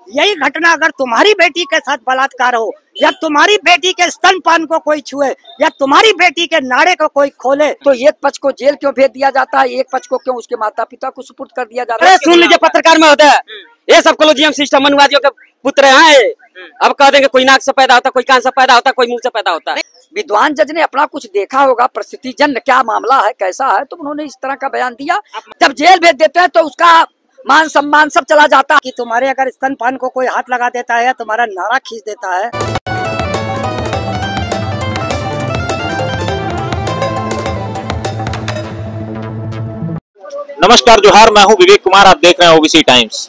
यही घटना अगर तुम्हारी बेटी के साथ बलात्कार हो, या तुम्हारी बेटी के स्तनपान को कोई छुए, या तुम्हारी बेटी के नाड़े को कोई खोले, तो एक पक्ष को जेल क्यों भेज दिया जाता है, एक पक्ष को क्यों उसके माता पिता को सुपुर्द कर दिया जाता है? सुन लीजिए, पत्रकार में होता है ये सब कॉलोजियम सिस्टम मनुवादियों के पुत्र हैं। अब कह देंगे कोई नाक से पैदा होता, कोई कान से पैदा होता, कोई मुंह से पैदा होता है। विद्वान जज ने अपना कुछ देखा होगा, परिस्थिति जन्य क्या मामला है, कैसा है, तो उन्होंने इस तरह का बयान दिया। जब जेल भेज देते हैं तो उसका मान सम्मान सब चला जाता है कि तुम्हारे अगर स्तनपान को कोई हाथ लगा देता है, तुम्हारा नारा खींच देता है। नमस्कार, जोहार, मैं हूं विवेक कुमार, आप देख रहे हैं ओबीसी टाइम्स।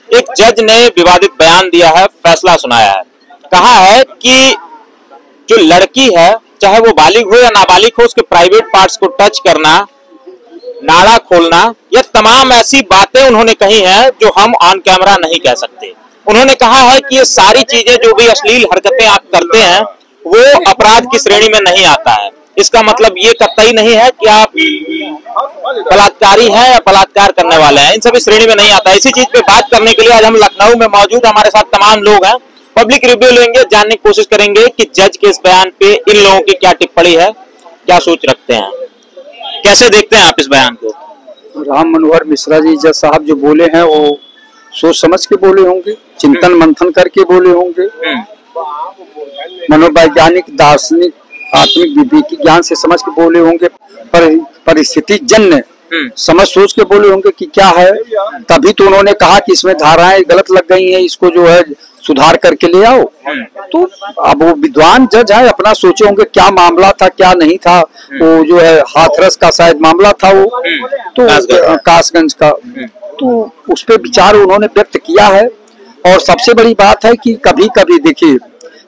एक जज ने विवादित बयान दिया है, फैसला सुनाया है। कहा है कि जो लड़की है, चाहे वो बालिग हो या नाबालिग हो, उसके प्राइवेट पार्ट्स को टच करना, नाड़ा खोलना, ये तमाम ऐसी बातें उन्होंने कही हैं जो हम ऑन कैमरा नहीं कह सकते। उन्होंने कहा है कि ये सारी चीजें, जो भी अश्लील हरकतें आप करते हैं, वो अपराध की श्रेणी में नहीं आता है। इसका मतलब ये कतई नहीं है कि आप बलात्कारी हैं या बलात्कार करने वाले हैं, इन सभी श्रेणी में नहीं आता है। इसी चीज पे बात करने के लिए आज हम लखनऊ में मौजूद, हमारे साथ तमाम लोग हैं। पब्लिक रिव्यू लेंगे, जानने की कोशिश करेंगे कि जज के इस बयान पे इन लोगों की क्या टिप्पणी है, क्या सोच रखते हैं। कैसे देखते हैं आप इस बयान को? राम मनोहर मिश्रा जी जज साहब जो बोले हैं वो सोच समझ के बोले होंगे, चिंतन मंथन करके बोले होंगे, मनोवैज्ञानिक, दार्शनिक, आत्मिक, विवेकी ज्ञान से समझ के बोले होंगे, परिस्थिति जन्य समझ सोच के बोले होंगे कि क्या है। तभी तो उन्होंने कहा कि इसमें धाराएं गलत लग गई हैं, इसको जो है सुधार करके ले आओ। तो अब वो विद्वान जज है, अपना सोचे होंगे क्या मामला था, क्या नहीं था। वो जो है हाथरस का शायद मामला था वो, तो कासगंज का, तो उस पर विचार उन्होंने व्यक्त किया है। और सबसे बड़ी बात है कि कभी कभी देखिए,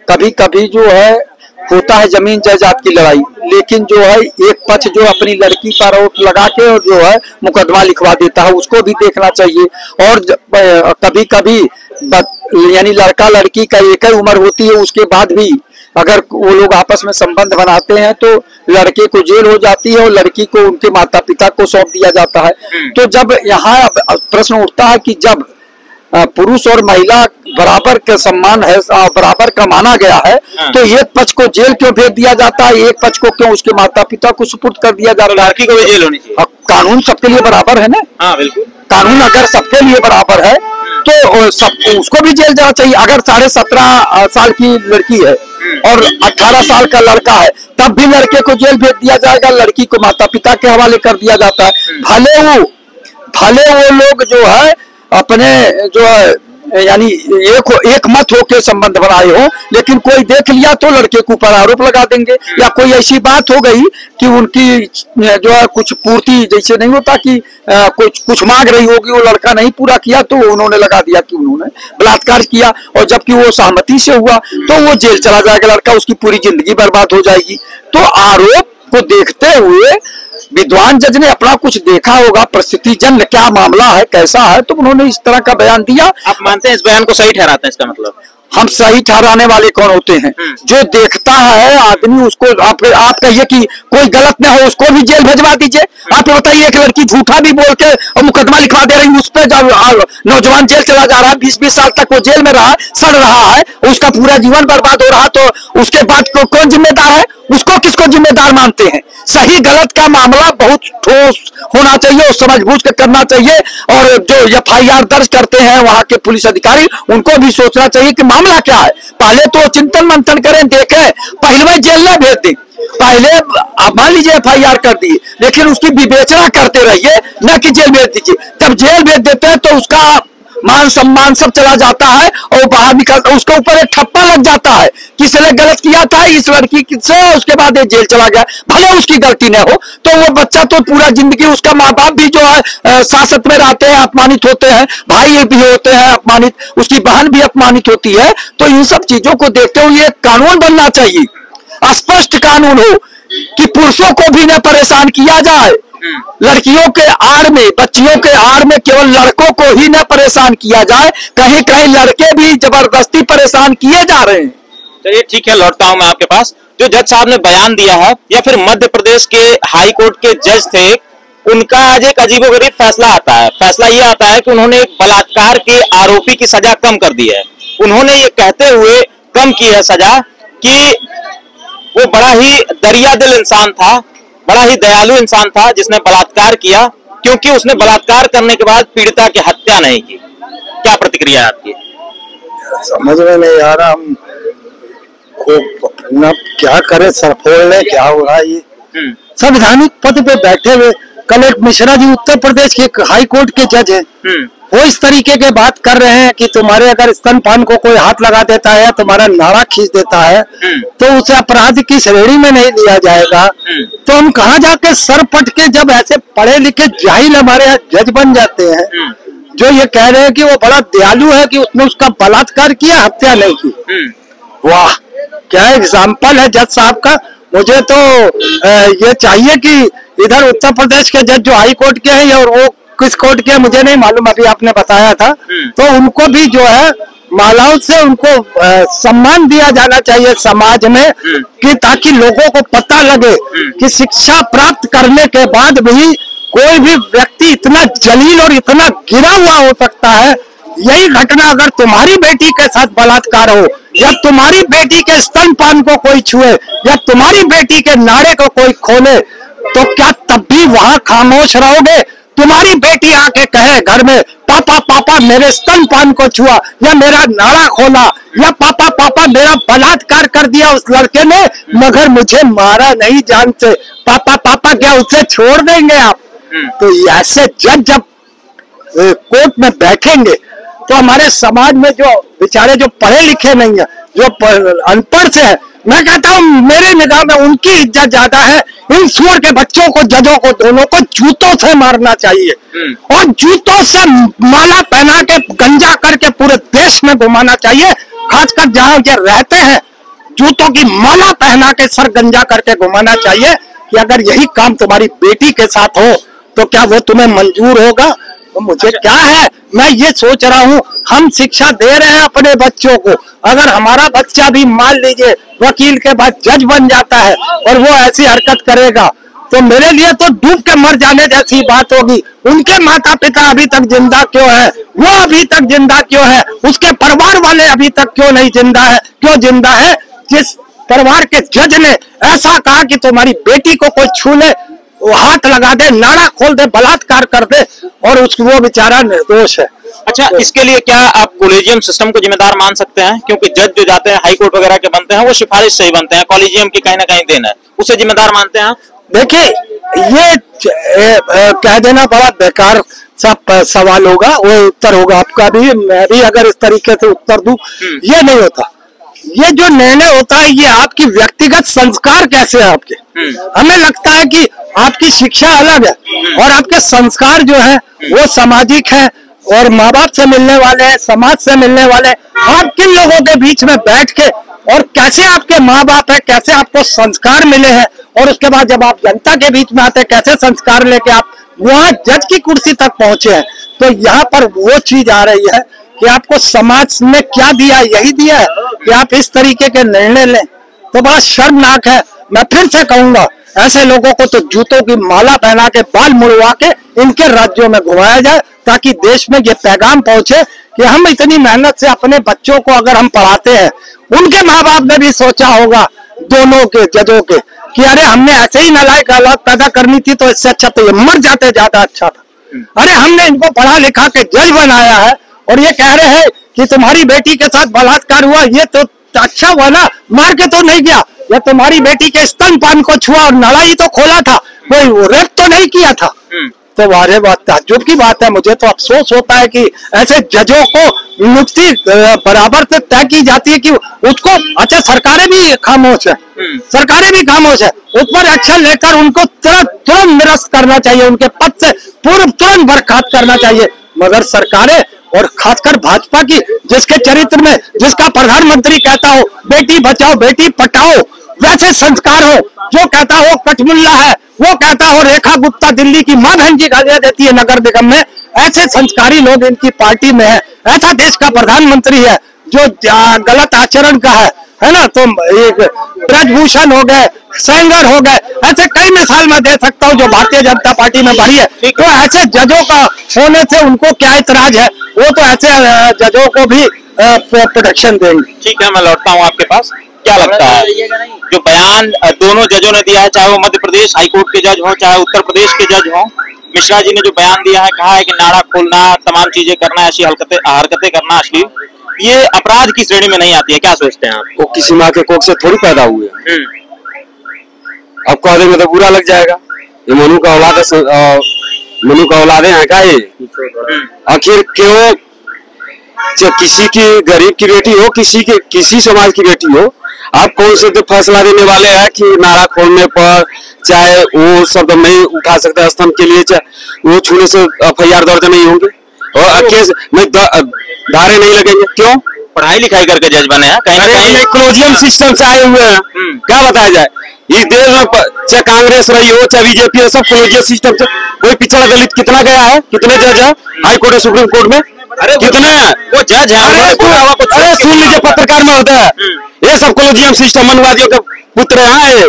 कभी कभी जो है होता है जमीन जायदाद की लड़ाई, लेकिन जो है एक पक्ष जो अपनी लड़की पर आरोप लगा के और जो है मुकदमा लिखवा देता है, उसको भी देखना चाहिए। और कभी कभी यानी लड़का लड़की का एक ही उम्र होती है, उसके बाद भी अगर वो लोग आपस में संबंध बनाते हैं तो लड़के को जेल हो जाती है और लड़की को उनके माता पिता को सौंप दिया जाता है। तो जब यहाँ प्रश्न उठता है कि जब पुरुष और महिला बराबर का सम्मान है, बराबर का माना गया है, तो एक पक्ष को जेल क्यों भेज दिया जाता है, एक पक्ष को क्यों उसके माता पिता को सुपुर्द कर दिया जाता है? लड़की को भी जेल होनी चाहिए। कानून सबके लिए बराबर है ना? हाँ, बिल्कुल। कानून अगर सबके लिए बराबर है तो सब उसको भी जेल जाना चाहिए। अगर 17.5 साल की लड़की है और 18 साल का लड़का है, तब भी लड़के को जेल भेज दिया जाएगा, लड़की को माता पिता के हवाले कर दिया जाता है। भले वो लोग जो है अपने जो है यानी एक मत होके संबंध बनाए हो, लेकिन कोई देख लिया तो लड़के के ऊपर आरोप लगा देंगे। या कोई ऐसी बात हो गई कि उनकी जो है कुछ पूर्ति, जैसे नहीं होता कि कुछ मांग रही होगी, वो लड़का नहीं पूरा किया तो उन्होंने लगा दिया कि उन्होंने बलात्कार किया, और जबकि वो सहमति से हुआ तो वो जेल चला जाएगा लड़का, उसकी पूरी जिंदगी बर्बाद हो जाएगी। तो आरोप को देखते हुए विद्वान जज ने अपना कुछ देखा होगा, परिस्थिति जन्य क्या मामला है, कैसा है, तो उन्होंने इस तरह का बयान दिया। आप मानते हैं इस बयान को सही ठहराते हैं? इसका मतलब हम सही ठहराने वाले कौन होते हैं? जो देखता है आदमी, उसको आप कहिए कि कोई गलत ना हो, उसको भी जेल भेजवा दीजिए। आप बताइए, एक लड़की झूठा भी बोल के और मुकदमा लिखवा दे रही, उस पर जब नौजवान जेल चला जा रहा है, 20-20 साल तक वो जेल में रहा, सड़ रहा है, उसका पूरा जीवन बर्बाद हो रहा, तो उसके बाद कौन जिम्मेदार है? उसको किसको जिम्मेदार मानते हैं? सही गलत का मामला बहुत ठोस होना चाहिए और समझबूझ के करना चाहिए। और जो FIR दर्ज करते हैं वहां के पुलिस अधिकारी, उनको भी सोचना चाहिए कि मामला क्या है। पहले तो चिंतन मंथन करें, देखें, पहले में जेल न भेज दें। पहले आप मान लीजिए FIR कर दी, लेकिन उसकी विवेचना करते रहिए, न कि जेल भेज दीजिए। जब जेल भेज देते हैं तो उसका मान सम्मान सब चला जाता है और बाहर निकलता, उसके ऊपर एक ठप्पा लग जाता है कि इसने गलत किया था इस लड़की से, उसके बाद ये जेल चला गया। भले उसकी गलती न हो, तो वो बच्चा तो पूरा जिंदगी, उसका माँ बाप भी जो है सासत में रहते हैं, अपमानित होते हैं, भाई भी होते हैं अपमानित, उसकी बहन भी अपमानित होती है। तो इन सब चीजों को देखते हुए कानून बनना चाहिए, स्पष्ट कानून हो कि पुरुषों को भी न परेशान किया जाए, लड़कियों के आड़ में, बच्चियों के आड़ में केवल लड़कों को ही न परेशान किया जाए। कहीं कहीं लड़के भी जबरदस्ती परेशान किए जा रहे हैं। चलिए ठीक है, लौटता हूं मैं आपके पास। जो जज साहब ने बयान दिया है, या फिर मध्य प्रदेश के हाई कोर्ट के जज थे, उनका आज एक अजीबोगरीब फैसला आता है। फैसला ये आता है कि उन्होंने एक बलात्कार के आरोपी की सजा कम कर दी है। उन्होंने ये कहते हुए कम की है सजा कि वो बड़ा ही दरिया दिल इंसान था, बड़ा ही दयालु इंसान था जिसने बलात्कार किया, क्योंकि उसने बलात्कार करने के बाद पीड़िता की हत्या नहीं की। क्या प्रतिक्रिया है आपकी? समझ में नहीं आ रहा, हम को क्या करे, सर फोड़ ले, क्या हो रहा है ये। संवैधानिक पद पे बैठे हुए, कल एक मिश्रा जी उत्तर प्रदेश के हाई कोर्ट के जज हैं, वो इस तरीके के बात कर रहे हैं कि तुम्हारे अगर स्तनपान को कोई हाथ लगा देता है, तुम्हारा नाड़ा खींच देता है, तो उसे अपराध की श्रेणी में नहीं लिया जाएगा। तो हम कहाँ जाके सर पट के, जब ऐसे पढ़े लिखे जाहिल हमारे यहाँ जज बन जाते हैं जो ये कह रहे हैं कि वो बड़ा दयालु है कि उसने उसका बलात्कार किया, हत्या नहीं की। वाह, क्या एग्जाम्पल है जज साहब का। मुझे तो ये चाहिए कि इधर उत्तर प्रदेश के जज जो हाई कोर्ट के हैं, और वो किस कोर्ट के मुझे नहीं मालूम, अभी आपने बताया था, तो उनको भी जो है मालाओं से उनको सम्मान दिया जाना चाहिए समाज में, कि ताकि लोगों को पता लगे कि शिक्षा प्राप्त करने के बाद भी कोई भी व्यक्ति इतना जलील और इतना गिरा हुआ हो सकता है। यही घटना अगर तुम्हारी बेटी के साथ बलात्कार हो, या तुम्हारी बेटी के स्तनपान को कोई छुए, या तुम्हारी बेटी के नाड़े को कोई खोले, तो क्या तब भी वहां खामोश रहोगे? तुम्हारी बेटी आके कहे घर में, पापा पापा मेरे स्तनपान को छुआ, या मेरा नाड़ा खोला, या पापा पापा मेरा बलात्कार कर दिया उस लड़के ने, मगर मुझे मारा नहीं जान से, पापा पापा, क्या उसे छोड़ देंगे आप? तो ऐसे जज जब कोर्ट में बैठेंगे तो हमारे समाज में जो बेचारे जो पढ़े लिखे नहीं है, जो अनपढ़ से है, मैं कहता हूँ मेरे निगाह में उनकी इज्जत ज्यादा है। इन सुअर के बच्चों को, जजों को, दोनों को जूतों से मारना चाहिए, और जूतों से माला पहना के गंजा करके पूरे देश में घुमाना चाहिए। खासकर जहाँ ये रहते हैं, जूतों की माला पहना के सर गंजा करके घुमाना चाहिए, कि अगर यही काम तुम्हारी बेटी के साथ हो तो क्या वो तुम्हें मंजूर होगा? तो मुझे क्या है, मैं ये सोच रहा हूँ, हम शिक्षा दे रहे हैं अपने बच्चों को, अगर हमारा बच्चा भी मान लीजिए वकील के बाद जज बन जाता है और वो ऐसी हरकत करेगा, तो मेरे लिए तो डूब के मर जाने जैसी बात होगी। उनके माता पिता अभी तक जिंदा क्यों है? वो अभी तक जिंदा क्यों है? उसके परिवार वाले अभी तक क्यों नहीं जिंदा है? क्यों जिंदा है? जिस परिवार के जज ने ऐसा कहा कि तुम्हारी बेटी को कोई छू ले, वो हाथ लगा दे, नाड़ा खोल दे, बलात्कार कर दे, और वो बेचारा निर्दोष है। अच्छा, इसके लिए क्या आप कॉलेजियम सिस्टम को जिम्मेदार मान सकते हैं? क्योंकि जज जो जाते हैं हाई कोर्ट वगैरह के बनते हैं, वो सिफारिश से ही बनते हैं, कॉलेजियम की कहीं ना कहीं देन है, उसे जिम्मेदार मानते हैं? देखिए, ये कह देना बड़ा बेकार सब सवाल होगा, वो उत्तर होगा आपका भी, मैं भी अगर इस तरीके से उत्तर दूं, ये नहीं होता। ये जो निर्णय होता है, ये आपकी व्यक्तिगत संस्कार कैसे है आपके। हमें लगता है कि आपकी शिक्षा अलग है और आपके संस्कार जो है वो सामाजिक है, और माँ बाप से मिलने वाले हैं, समाज से मिलने वाले। आप किन लोगों के बीच में बैठ के, और कैसे आपके माँ बाप है, कैसे आपको संस्कार मिले हैं, और उसके बाद जब आप जनता के बीच में आते हैं, कैसे संस्कार लेके आप वहाँ जज की कुर्सी तक पहुंचे हैं। तो यहाँ पर वो चीज आ रही है कि आपको समाज ने क्या दिया, यही दिया है कि आप इस तरीके के निर्णय लें, तो बड़ा शर्मनाक है। मैं फिर से कहूंगा, ऐसे लोगों को तो जूतों की माला पहना के, बाल मुड़वा के इनके राज्यों में घुमाया जाए, ताकि देश में ये पैगाम पहुंचे कि हम इतनी मेहनत से अपने बच्चों को अगर हम पढ़ाते हैं, उनके माँ बाप ने भी सोचा होगा, दोनों के जजों के, कि अरे हमने ऐसे ही नालायक औलाद पैदा करनी थी, तो इससे अच्छा तो ये मर जाते, ज्यादा अच्छा था। अरे हमने इनको पढ़ा लिखा के जज बनाया है, और ये कह रहे हैं कि तुम्हारी बेटी के साथ बलात्कार हुआ, ये तो अच्छा हुआ ना, मार के तो नहीं गया, या तुम्हारी बेटी के स्तनपान को छुआ और नाड़ा ही तो खोला था, कोई रेप तो नहीं किया था। तो वारे बात ताज्जुब की बात है। मुझे तो अफसोस होता है कि ऐसे जजों को नियुक्ति बराबर से तय की जाती है कि उसको, अच्छा सरकारें भी खामोश है, सरकारें भी खामोश है, उस पर एक्शन लेकर उनको तुरंत निरस्त करना चाहिए, उनके पद से तुरंत बर्खास्त करना चाहिए। मगर सरकारें, और खासकर भाजपा की, जिसके चरित्र में, जिसका प्रधानमंत्री कहता हो बेटी बचाओ बेटी पढ़ाओ, वैसे संस्कार हो, जो कहता हो कटमुल्ला है, वो कहता हो रेखा गुप्ता दिल्ली की मां बहन की गालियां देती है नगर निगम में, ऐसे संस्कारी लोग इनकी पार्टी में है। ऐसा देश का प्रधानमंत्री है जो गलत आचरण का है ना। तो एक ब्रजभूषण हो गए, सेंगर हो गए, ऐसे कई मिसाल मैं दे सकता हूँ जो भारतीय जनता पार्टी में बढ़ी है। तो ऐसे जजों का होने से उनको क्या इतराज है, वो तो ऐसे जजों को भी प्रोटेक्शन देंगे। ठीक है, मैं लौटता हूँ आपके पास। क्या लगता है जो बयान दोनों जजों ने दिया है, चाहे वो मध्य प्रदेश हाईकोर्ट के जज हो चाहे उत्तर प्रदेश के जज हो, मिश्रा जी ने जो बयान दिया है, कहा है कि नाड़ा खोलना, तमाम चीजें करना, ऐसी हरकतें करना अश्लील, ये अपराध की श्रेणी में नहीं आती है, क्या सोचते हैं आप? वो किसी माँ के कोख से थोड़ी पैदा हुए, अब कह देंगे तो बुरा लग जाएगा। ये मनु का औलादे हैं क्या ये? आखिर क्यों, चाहे किसी की गरीब की बेटी हो, किसी समाज की बेटी हो, आप कौन से तो फैसला देने वाले हैं कि नारा खोलने पर चाहे वो शब्द नहीं उठा सकते स्तंभ के लिए, चाहे वो छूने से FIR दर्ज नहीं होंगे और केस में धारे नहीं लगेंगे? क्यों? पढ़ाई लिखाई करके जज बने हैं, कहीं ना कहीं कॉलेजियम सिस्टम से आए हुए हैं। क्या बताया जाए, इस देश में चाहे कांग्रेस रही हो चाहे बीजेपी, सब कॉलेजियम सिस्टम से। कोई पिछड़ा दलित कितना गया है, कितने जज है हाई कोर्ट और सुप्रीम कोर्ट में? अरे कितने हैं? वो जज है, अरे सुन लीजिए, पत्रकार में होता है ये सब कॉलेजियम सिस्टम मनवादियों के पुत्र हैं।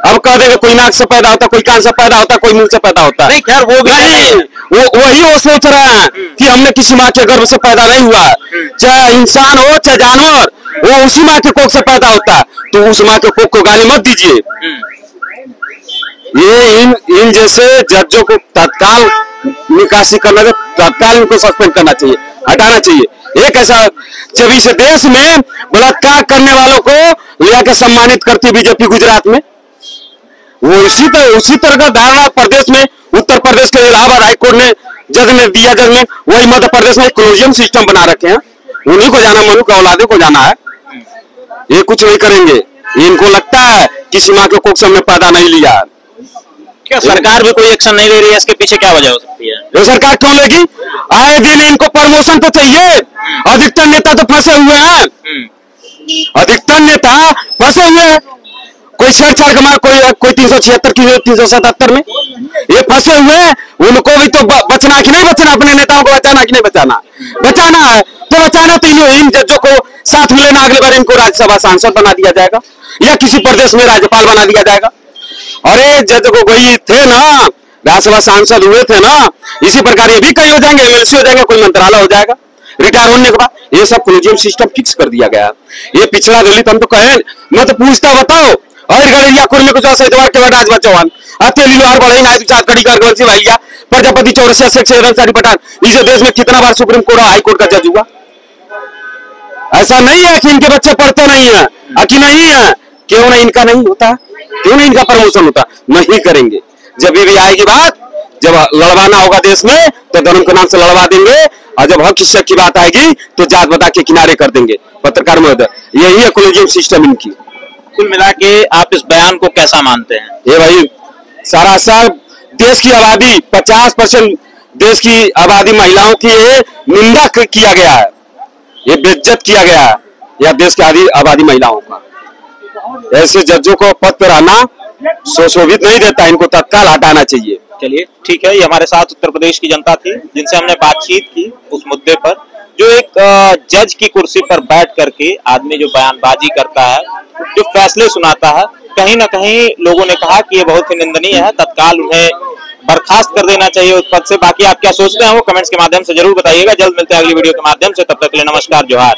अब कह देंगे कोई नाक से पैदा होता, कोई कान से पैदा होता, कोई मुंह से पैदा होता। नहीं खैर वो नहीं, वो सोच रहे हैं कि हमने किसी माँ के गर्भ से पैदा नहीं हुआ, चाहे इंसान हो चाहे जानवर, वो उसी माँ के कोख से पैदा होता है, तो उस माँ के कोख को गाली मत दीजिए। ये इन जैसे जजों को तत्काल निकासी करना, तत्काल इनको सस्पेंड करना चाहिए, हटाना चाहिए। एक ऐसा जब इस देश में बलात्कार करने वालों को ले आके सम्मानित करती बीजेपी गुजरात में, वो उसी तरह का धारणा प्रदेश में, उत्तर प्रदेश के इलाहाबाद हाईकोर्ट ने जज ने दिया, जज ने वही मध्य प्रदेश में कॉलेजियम सिस्टम बना रखे हैं। उन्हीं को जाना, मनु का औलादे को जाना है, ये कुछ नहीं करेंगे। इनको लगता है किसी माँ के कोख से हमने पैदा नहीं लिया। क्या सरकार भी कोई एक्शन नहीं ले रही है? इसके पीछे क्या वजह हो सकती है? ये सरकार क्यों लेगी? आए दिन इनको प्रमोशन तो चाहिए। अधिकतर नेता तो फंसे हुए हैं, अधिकतर नेता फंसे हुए हैं। कोई छेड़छाड़ का मार, कोई 376 की 377 में, ये फंसे हुए हैं। उनको भी तो बचना कि नहीं बचना, अपने नेताओं को बचाना कि नहीं बचाना? बचाना है तो बचाना, तो इन जजों को साथ में लेना, अगले बार इनको राज्यसभा सांसद बना दिया जाएगा या किसी प्रदेश में राज्यपाल बना दिया जाएगा। अरे जज को वही थे ना, राज्यसभा सांसद हुए थे ना, इसी प्रकार ये भी कई हो जाएंगे, MLC हो जाएंगे, कोई मंत्रालय हो जाएगा रिटायर होने के बाद। ये सब कॉलेजियम सिस्टम फिक्स कर दिया गया। ये पिछड़ा दलित हम तो कहे, मैं तो पूछता बताओ और गड़िया कुल में कुछ इतवार के राज चौहान अतेली लोहार बढ़ई नायक साथ कड़ी गणसी भैया प्रजापति चौरसिया शेख सारी पठान, इस देश में कितना बार सुप्रीम कोर्ट और हाई कोर्ट का जज हुआ? ऐसा नहीं है कि इनके बच्चे पढ़ते नहीं है, कि नहीं है, क्यों नहीं इनका नहीं होता, क्यों नहीं इनका प्रमोशन होता? नहीं करेंगे। जब भी आएगी बात, जब लड़वाना होगा देश में तो धर्म के नाम से लड़वा देंगे, और जब हक हिस्सा की बात आएगी तो जात बता के किनारे कर देंगे। पत्रकार महोदय, यही है कॉलेजियम सिस्टम इनकी। कुल मिला के आप इस बयान को कैसा मानते हैं? ये भाई सरासर देश की आबादी 50% देश की आबादी महिलाओं की ये निंदा किया गया है, ये बेइज्जत किया गया है या देश की आधी आबादी महिलाओं का। ऐसे जजों को पद पर आना शोभित नहीं देता, इनको तत्काल हटाना चाहिए। चलिए ठीक है, ये हमारे साथ उत्तर प्रदेश की जनता थी जिनसे हमने बातचीत की उस मुद्दे पर, जो एक जज की कुर्सी पर बैठ करके आदमी जो बयानबाजी करता है, जो फैसले सुनाता है, कहीं ना कहीं लोगों ने कहा कि ये बहुत ही निंदनीय है, तत्काल उन्हें बर्खास्त कर देना चाहिए उस पद से। बाकी आप क्या सोचते हैं वो कमेंट्स के माध्यम से जरूर बताइएगा। जल्द मिलते हैं अगली वीडियो के माध्यम से, तब तक के लिए नमस्कार, जोहार।